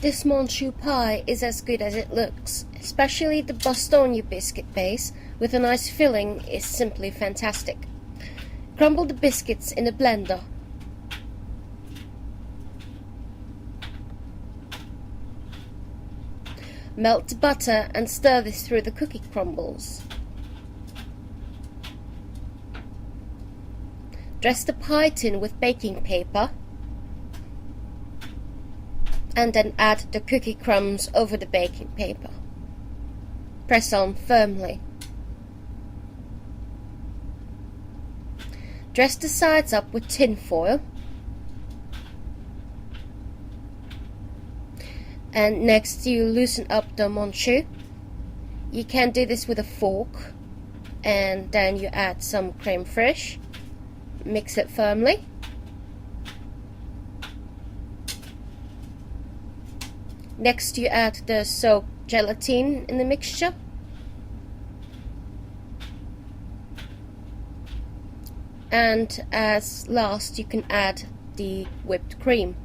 This Monchou pie is as good as it looks, especially the Bastogne biscuit base with a nice filling is simply fantastic. Crumble the biscuits in a blender. Melt the butter and stir this through the cookie crumbles. Dress the pie tin with baking paper and then add the cookie crumbs over the baking paper. Press on firmly. Dress the sides up with tin foil. And next you loosen up the Monchou. You can do this with a fork, and then you add some creme fraiche. Mix it firmly. Next you add the soaked gelatin in the mixture. And as last you can add the whipped cream.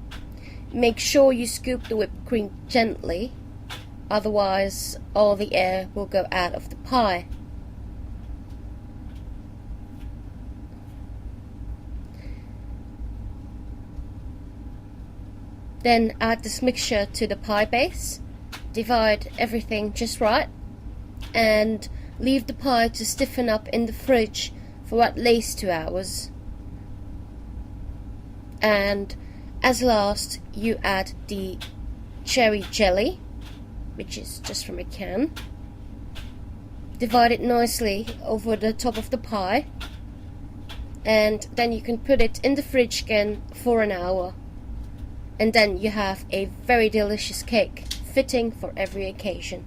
Make sure you scoop the whipped cream gently, otherwise all the air will go out of the pie. Then add this mixture to the pie base, divide everything just right, and leave the pie to stiffen up in the fridge for at least 2 hours. And as last, you add the cherry jelly, which is just from a can. Divide it nicely over the top of the pie, and then you can put it in the fridge again for an hour. And then you have a very delicious cake, fitting for every occasion.